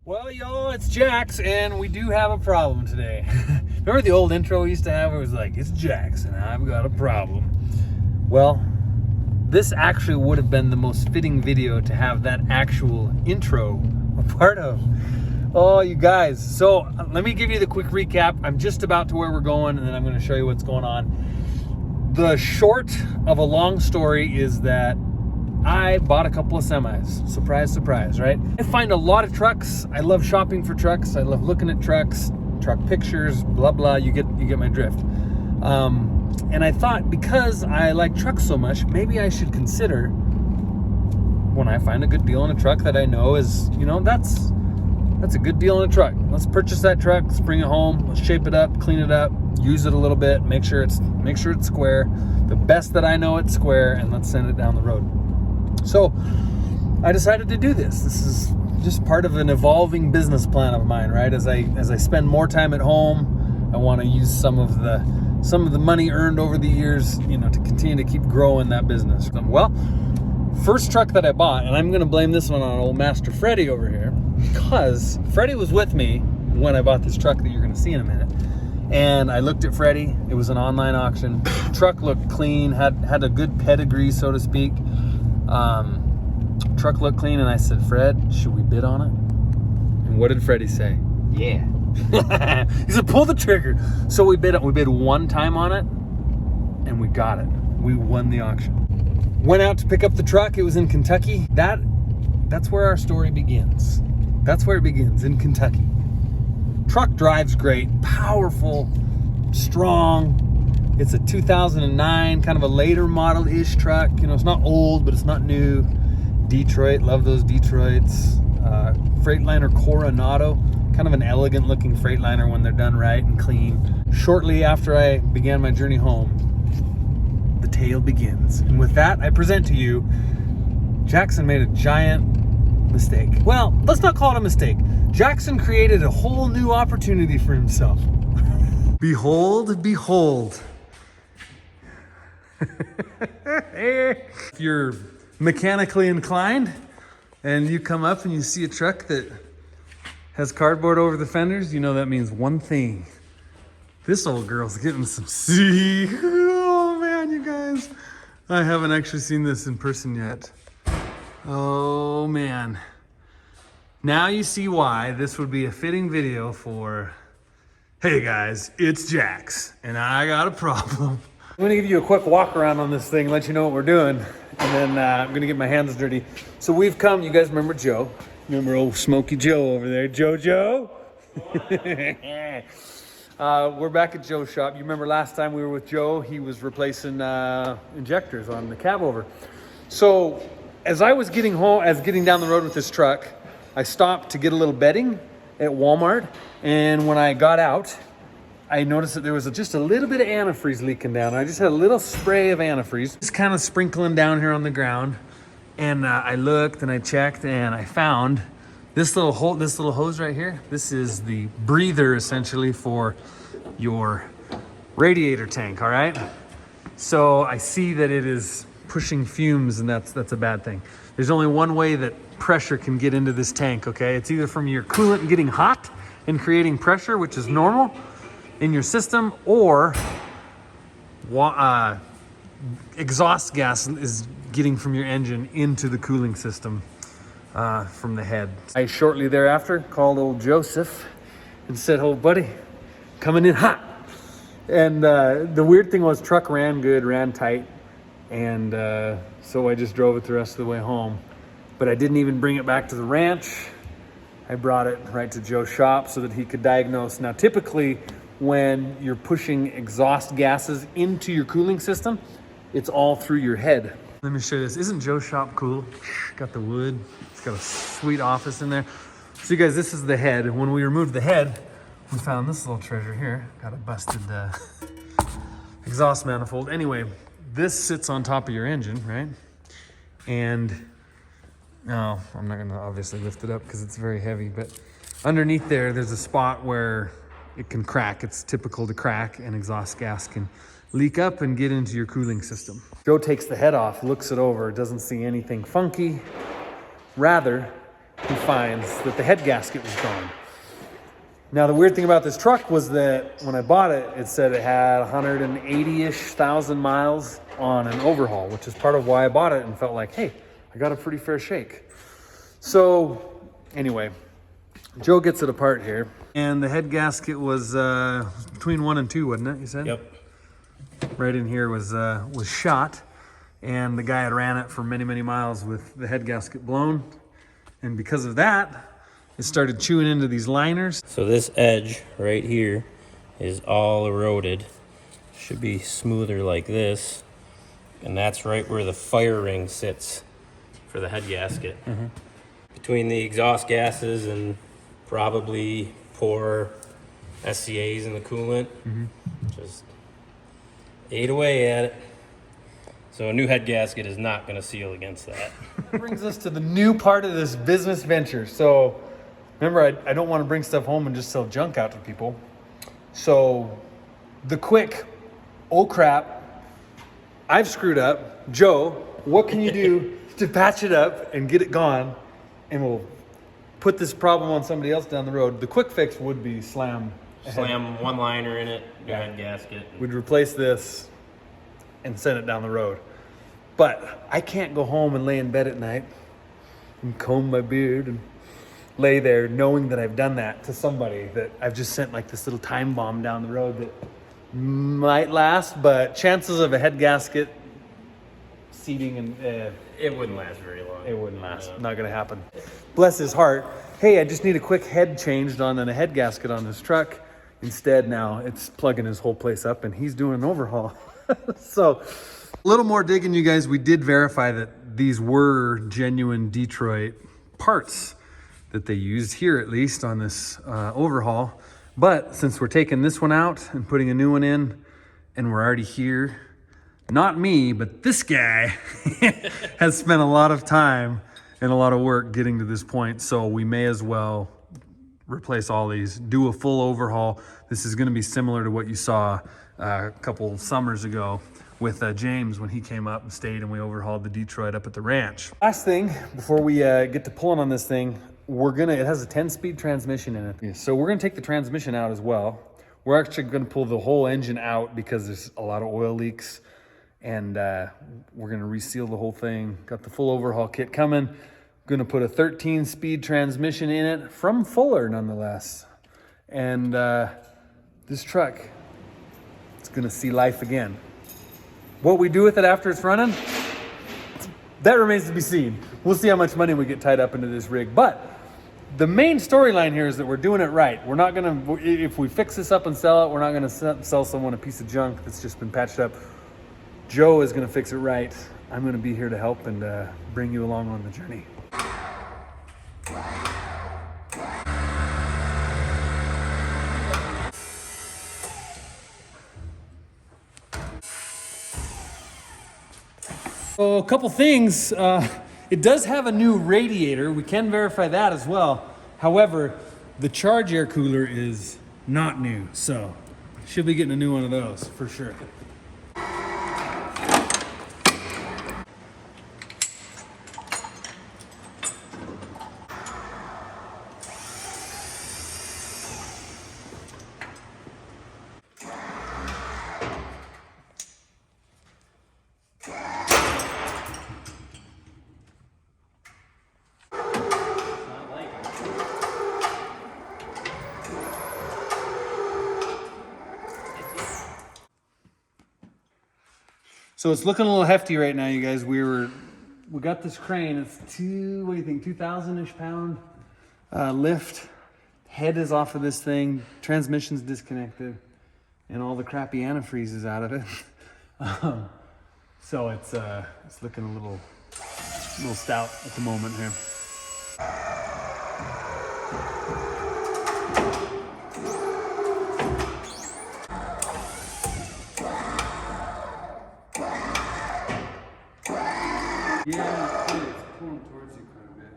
Well, y'all, it's Jax, and we do have a problem today. Remember the old intro we used to have? It was like, it's Jax, and I've got a problem. Well, this actually would have been the most fitting video to have that actual intro a part of. Oh, you guys. So let me give you the quick recap. I'm just about to where we're going, and then I'm going to show you what's going on. The short of a long story is that I bought a couple of semis. Surprise, surprise, right? I find a lot of trucks. I love shopping for trucks. I love looking at trucks, truck pictures, blah, blah. You get my drift. And I thought, because I like trucks so much, maybe I should consider, when I find a good deal on a truck that I know is, you know, that's a good deal on a truck. Let's purchase that truck, let's bring it home, let's shape it up, clean it up, use it a little bit, make sure it's square. The best that I know it's square, and let's send it down the road. So I decided to do this. This is just part of an evolving business plan of mine, right? As I spend more time at home, I want to use some of the money earned over the years, you know, to continue to keep growing that business. Well, first truck that I bought, and I'm going to blame this one on old Master Freddie over here, because Freddie was with me when I bought this truck that you're going to see in a minute. And I looked at Freddie. It was an online auction. The truck looked clean, had a good pedigree, so to speak. Truck looked clean, and I said, Fred, should we bid on it? And what did Freddie say? Yeah. He said, pull the trigger. So we bid one time on it, and we got it. We won the auction. Went out to pick up the truck. It was in Kentucky. That's where our story begins. That's where it begins, in Kentucky. Truck drives great, powerful, strong. It's a 2009, kind of a later model-ish truck. You know, it's not old, but it's not new. Detroit, love those Detroits. Freightliner Coronado, kind of an elegant-looking Freightliner when they're done right and clean. Shortly after I began my journey home, the tale begins. And with that, I present to you, Jackson made a giant mistake. Well, let's not call it a mistake. Jackson created a whole new opportunity for himself. Behold, behold. If you're mechanically inclined and you come up and you see a truck that has cardboard over the fenders, you know that means one thing. This old girl's getting some sea. Oh man, you guys. I haven't actually seen this in person yet. Oh man. Now you see why this would be a fitting video for, hey guys, it's Jax, and I got a problem. I'm gonna give you a quick walk around on this thing, let you know what we're doing, and then I'm gonna get my hands dirty. So we've come, you guys remember Joe? Remember old Smoky Joe over there? Joe? We're back at Joe's shop. You remember last time we were with Joe, he was replacing injectors on the cab over. So as I was getting down the road with this truck, I stopped to get a little bedding at Walmart, and when I got out, I noticed that there was just a little bit of antifreeze leaking down. I just had a little spray of antifreeze, just kind of sprinkling down here on the ground. And I looked and I checked, and I found this little hose right here. This is the breather essentially for your radiator tank, all right? So I see that it is pushing fumes, and that's a bad thing. There's only one way that pressure can get into this tank, okay? It's either from your coolant getting hot and creating pressure, which is normal in your system, or exhaust gas is getting from your engine into the cooling system from the head. I shortly thereafter called old Joseph and said, oh buddy, coming in hot. And the weird thing was, truck ran good, ran tight, and so I just drove it the rest of the way home. But I didn't even bring it back to the ranch. I brought it right to Joe's shop so that he could diagnose. Now, typically, when you're pushing exhaust gases into your cooling system, it's all through your head. Let me show you this. Isn't Joe's shop cool? Got the wood. It's got a sweet office in there. So you guys, this is the head. And when we removed the head, we found this little treasure here. Got a busted exhaust manifold. Anyway, this sits on top of your engine, right? And no, I'm not gonna obviously lift it up because it's very heavy, but underneath there's a spot where it can crack. It's typical to crack, and exhaust gas can leak up and get into your cooling system. Joe takes the head off, looks it over, doesn't see anything funky. Rather, he finds that the head gasket was gone. Now, the weird thing about this truck was that when I bought it, it said it had 180-ish thousand miles on an overhaul, which is part of why I bought it and felt like, hey, I got a pretty fair shake. So anyway, Joe gets it apart here. And the head gasket was between 1 and 2, wasn't it, you said? Yep. Right in here was shot. And the guy had ran it for many, many miles with the head gasket blown. And because of that, it started chewing into these liners. So this edge right here is all eroded. Should be smoother like this. And that's right where the fire ring sits for the head gasket. Mm-hmm. Between the exhaust gases and probably poor SCAs in the coolant, just ate away at it. So a new head gasket is not going to seal against that. Brings us to the new part of this business venture. So remember, I don't want to bring stuff home and just sell junk out to people. So the quick, oh crap, I've screwed up. Joe, what can you do to patch it up and get it gone? And we'll put this problem on somebody else down the road. The quick fix would be slam one liner in it, new head gasket. We'd replace this and send it down the road. But I can't go home and lay in bed at night and comb my beard and lay there knowing that I've done that to somebody, that I've just sent like this little time bomb down the road that might last, but chances of a head gasket seating and it wouldn't last very long. it wouldn't last. Not gonna happen. Bless his heart. Hey, I just need a quick head changed on and a head gasket on this truck. Instead, now it's plugging his whole place up and he's doing an overhaul. So a little more digging, you guys. We did verify that these were genuine Detroit parts that they used here, at least on this overhaul. But since we're taking this one out and putting a new one in, and we're already here, not me, but this guy has spent a lot of time and a lot of work getting to this point. So we may as well replace all these, do a full overhaul. This is gonna be similar to what you saw a couple summers ago with James when he came up and stayed and we overhauled the Detroit up at the ranch. Last thing before we get to pulling on this thing, it has a 10-speed transmission in it. So we're gonna take the transmission out as well. We're actually gonna pull the whole engine out because there's a lot of oil leaks, and we're gonna reseal the whole thing. Got the full overhaul kit coming. Gonna put a 13-speed transmission in it from Fuller nonetheless. And this truck, it's gonna see life again. What we do with it after it's running, that remains to be seen. We'll see how much money we get tied up into this rig. But the main storyline here is that we're doing it right. We're not gonna, if we fix this up and sell it, we're not gonna sell someone a piece of junk that's just been patched up. Joe is gonna fix it right. I'm gonna be here to help and bring you along on the journey. So a couple things. It does have a new radiator. We can verify that as well. However, the charge air cooler is not new, so should be getting a new one of those for sure. So it's looking a little hefty right now, you guys. We got this crane. It's 2,000-ish pound lift. Head is off of this thing. Transmission's disconnected, and all the crappy antifreeze is out of it. So it's looking a little stout at the moment here. Yeah, it's pulling towards you quite a bit.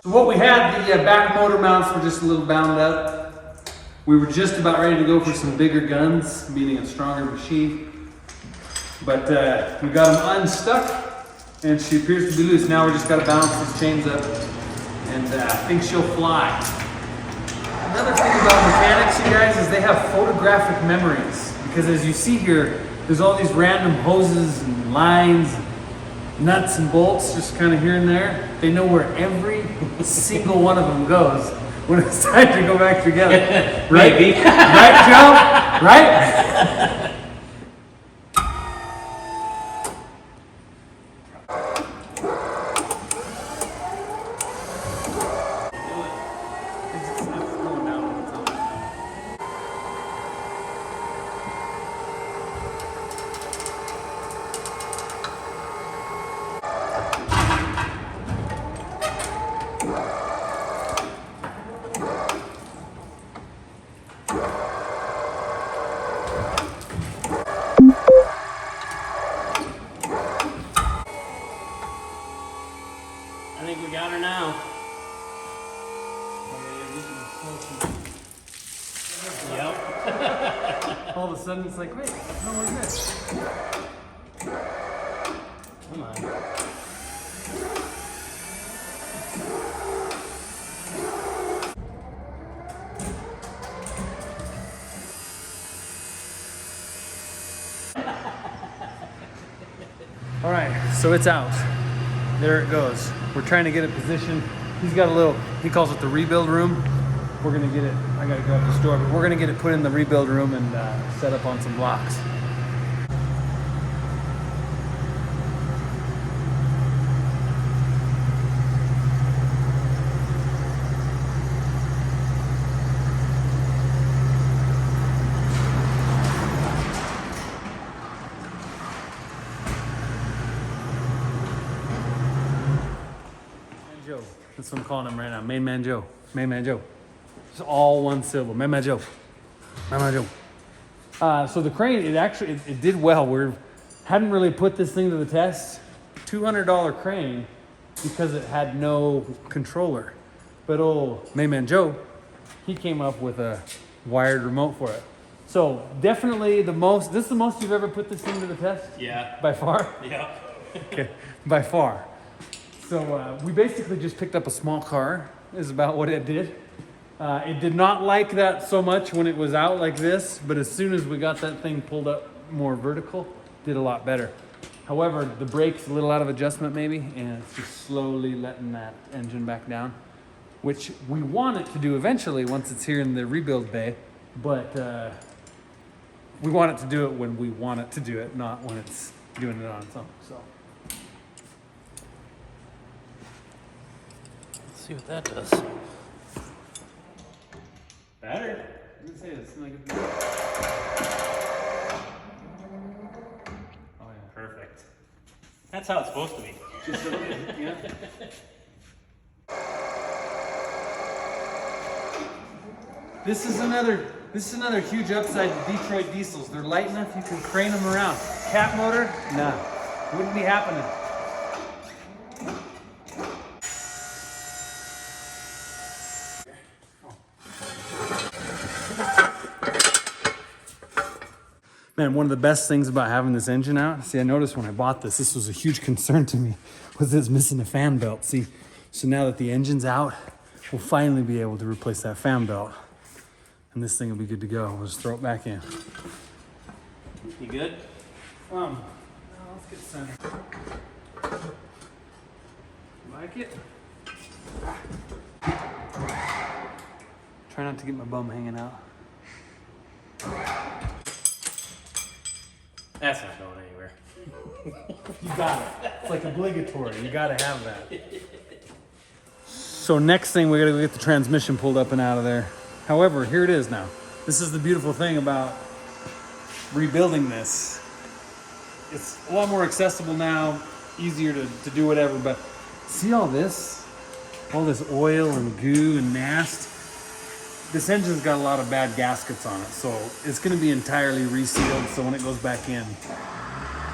So what we had, the back motor mounts were just a little bound up. We were just about ready to go for some bigger guns, meaning a stronger machine. But we got them unstuck, and she appears to be loose. Now we just got to balance these chains up, and I think she'll fly. Another thing about mechanics, you guys, is they have photographic memories. Because as you see here, there's all these random hoses and lines, nuts and bolts just kind of here and there. They know where every single one of them goes when it's time to go back together. Right? Maybe. Right, Joe? Right? I think we got her now. Yep. All of a sudden it's like, wait, no, where's this? Come on. All right, so it's out. There it goes. We're trying to get it positioned. He's got a little, he calls it the rebuild room. We're gonna get it, I gotta go up the store, but we're gonna get it put in the rebuild room and set up on some blocks. Joe. That's what I'm calling him right now. Main Man Joe. Main Man Joe. It's all one syllable. Main Man Joe. Main Man Joe. So the crane, it did well. We hadn't really put this thing to the test. $200 crane because it had no controller. But old Main Man Joe, he came up with a wired remote for it. So definitely this is the most you've ever put this thing to the test? Yeah. By far? Yeah. Okay, by far. So we basically just picked up a small car, is about what it did. It did not like that so much when it was out like this, but as soon as we got that thing pulled up more vertical, did a lot better. However, the brake's a little out of adjustment maybe, and it's just slowly letting that engine back down, which we want it to do eventually once it's here in the rebuild bay, but we want it to do it when we want it to do it, not when it's doing it on its own, so. See what that does. Better. I'm gonna say this. Like oh yeah. Perfect. That's how it's supposed to be. Just a little bit, yeah. This is another huge upside to Detroit diesels. They're light enough you can crane them around. Cat motor? Nah. Wouldn't be happening. Man, one of the best things about having this engine out, see, I noticed when I bought this was a huge concern to me, was it's missing a fan belt. See, so now that the engine's out, we'll finally be able to replace that fan belt. And this thing will be good to go. We'll just throw it back in. You good? Now let's get center. Like it? Try not to get my bum hanging out. That's not going anywhere. You got it. It's like obligatory. You gotta have that. So next thing, we gotta go get the transmission pulled up and out of there. However, here it is now. This is the beautiful thing about rebuilding this. It's a lot more accessible now, easier to do whatever, but see all this? All this oil and goo and nast? This engine's got a lot of bad gaskets on it, so it's gonna be entirely resealed, so when it goes back in,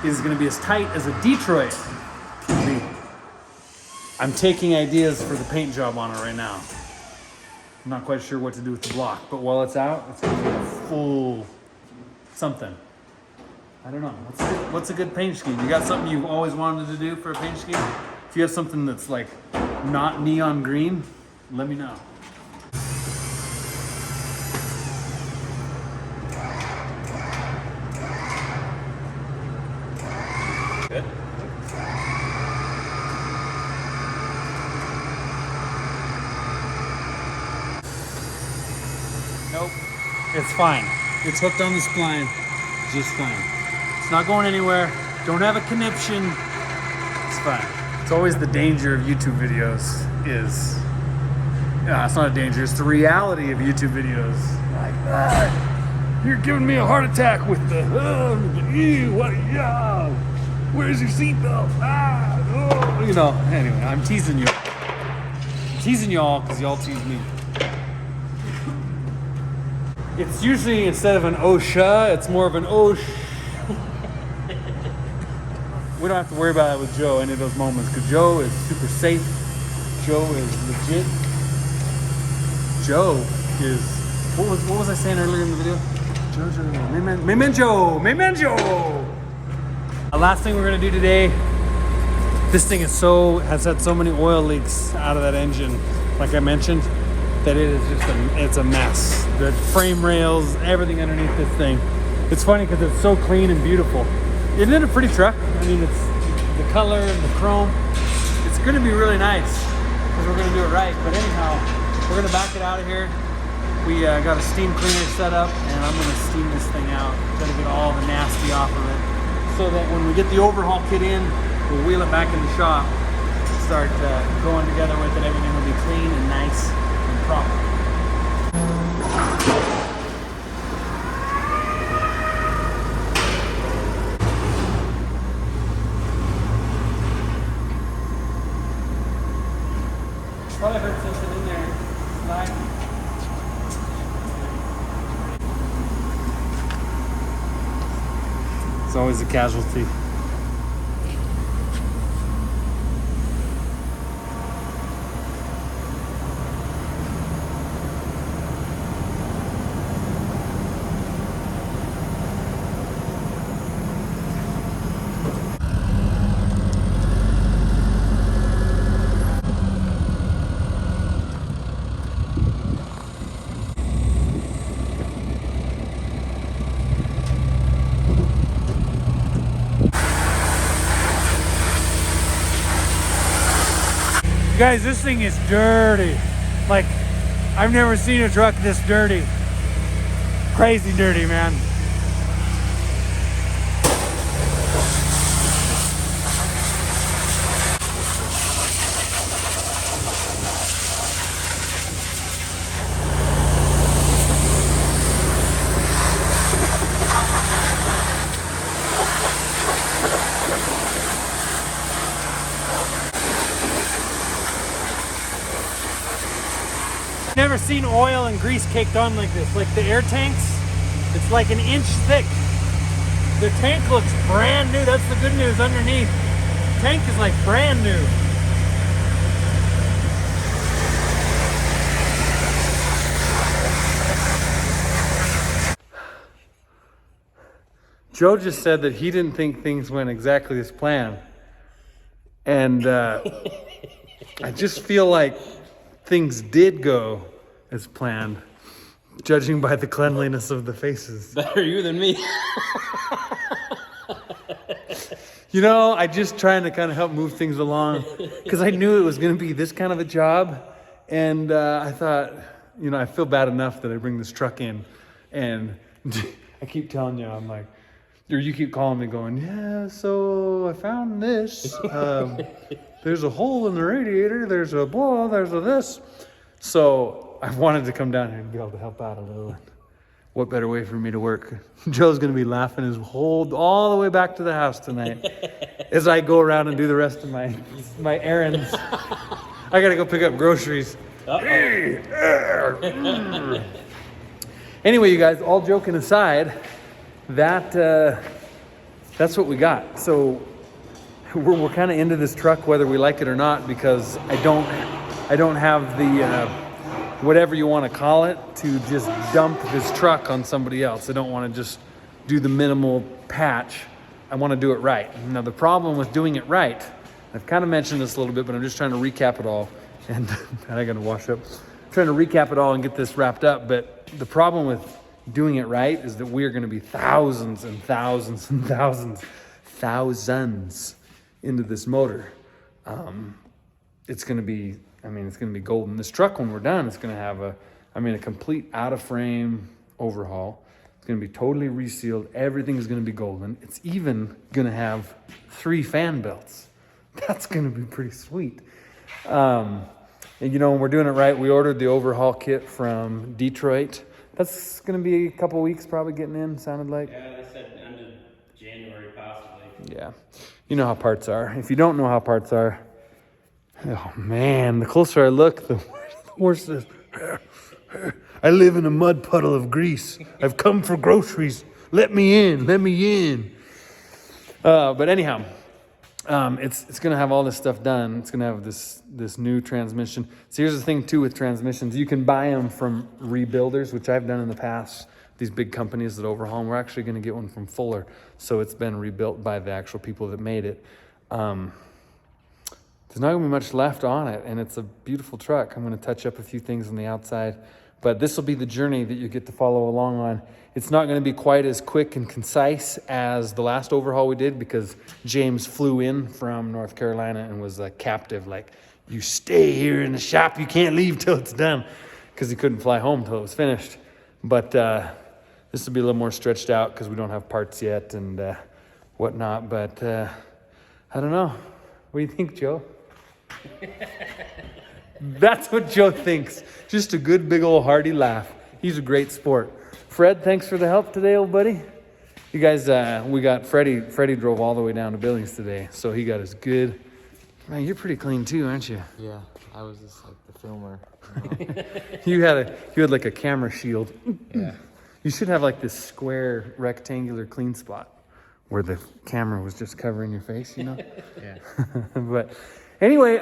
it's gonna be as tight as a Detroit. I'm taking ideas for the paint job on it right now. I'm not quite sure what to do with the block, but while it's out, it's gonna be a full something. I don't know. What's a good paint scheme? You got something you've always wanted to do for a paint scheme? If you have something that's like not neon green, let me know. Good. Nope. It's fine. It's hooked on the spline. Just fine. It's not going anywhere. Don't have a conniption. It's fine. It's always the danger of YouTube videos is... it's not a danger. It's the reality of YouTube videos. Like, you're giving me a heart attack with the... where's your seatbelt? You know, anyway, I'm teasing you. I'm teasing y'all because y'all tease me. It's usually, instead of an OSHA, it's more of an OSH. We don't have to worry about it with Joe any of those moments because Joe is super safe. Joe is legit. Joe is, what was I saying earlier in the video? Joe. The last thing we're gonna do today, this thing has had so many oil leaks out of that engine, like I mentioned, that it is just it's a mess. The frame rails, everything underneath this thing. It's funny because it's so clean and beautiful. Isn't it a pretty truck? I mean, it's the color and the chrome. It's gonna be really nice because we're gonna do it right. But anyhow, we're gonna back it out of here. We got a steam cleaner set up and I'm gonna steam this thing out. Gonna get all the nasty off of it so that when we get the overhaul kit in, we'll wheel it back in the shop, start going together with it. Everything will be clean and nice and proper. Probably heard something in there. Slide. It's always a casualty. Guys, this thing is dirty. Like, I've never seen a truck this dirty. Crazy dirty, man. Never seen oil and grease caked on like this. Like the air tanks, it's like an inch thick. The tank looks brand new. That's the good news underneath. The tank is like brand new. Joe just said that he didn't think things went exactly as planned. And I just feel like things did go as planned, judging by the cleanliness of the faces. Better you than me. You know, I just trying to kind of help move things along because I knew it was going to be this kind of a job. And I thought, you know, I feel bad enough that I bring this truck in and I keep telling you, I'm like, or you keep calling me going, yeah, so I found this. There's a hole in the radiator. There's a blah, there's a this. So I wanted to come down here and be able to help out a little. What better way for me to work? Joe's going to be laughing his whole all the way back to the house tonight as I go around and do the rest of my errands. I got to go pick up groceries. Anyway, you guys, all joking aside, that's what we got. So we're kind of into this truck whether we like it or not because I don't have the whatever you want to call it to just dump this truck on somebody else. I don't want to just do the minimal patch. I want to do it right. Now the problem with doing it right, I've kind of mentioned this a little bit, but I'm just trying to recap it all. And I got to wash up. I'm trying to recap it all and get this wrapped up. But the problem with doing it right is that we are going to be thousands and thousands and thousands into this motor. It's going to be, it's going to be golden. This truck, when we're done, it's going to have a complete out of frame overhaul. It's going to be totally resealed. Everything is going to be golden. It's even going to have 3 fan belts. That's going to be pretty sweet. And when we're doing it right, we ordered the overhaul kit from Detroit. That's going to be a couple weeks probably getting in, sounded like. Yeah, they said end of January possibly. Yeah. You know how parts are. If you don't know how parts are, oh man, the closer I look, the worse it is. I live in a mud puddle of grease. I've come for groceries. Let me in. But anyhow, it's going to have all this stuff done. It's going to have this new transmission. So here's the thing too with transmissions. You can buy them from rebuilders, which I've done in the past. These big companies that overhaul them. We're actually going to get one from Fuller. So it's been rebuilt by the actual people that made it. There's not going to be much left on it, and it's a beautiful truck. I'm going to touch up a few things on the outside, but this will be the journey that you get to follow along on. It's not going to be quite as quick and concise as the last overhaul we did because James flew in from North Carolina and was captive. Like, you stay here in the shop, you can't leave till it's done, because he couldn't fly home till it was finished. But this will be a little more stretched out because we don't have parts yet and whatnot. But I don't know. What do you think, Joe? That's what Joe thinks. Just a good big old hearty laugh. He's a great sport. Fred, thanks for the help today, old buddy. You guys, we got Freddie. Freddie drove all the way down to Billings today, so he got his good. Man, you're pretty clean too, aren't you? Yeah, I was just like the filmer. You had like a camera shield. Yeah. You should have like this square rectangular clean spot where the camera was just covering your face, you know? Yeah. But anyway,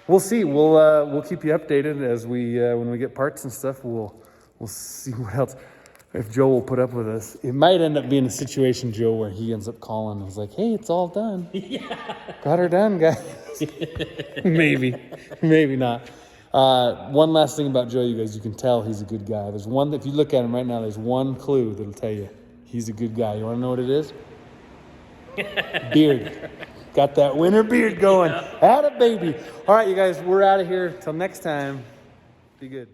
we'll see. We'll keep you updated as we when we get parts and stuff. We'll see what else. If Joe will put up with us, it might end up being a situation, Joe, where he ends up calling and was like, "Hey, it's all done. Yeah, got her done, guys." maybe not. One last thing about Joe, you guys, you can tell he's a good guy. There's one, if you look at him right now, there's one clue that'll tell you he's a good guy. You want to know what it is? Beard. Got that winter beard going. Atta baby. All right, you guys, we're out of here. Till next time, be good.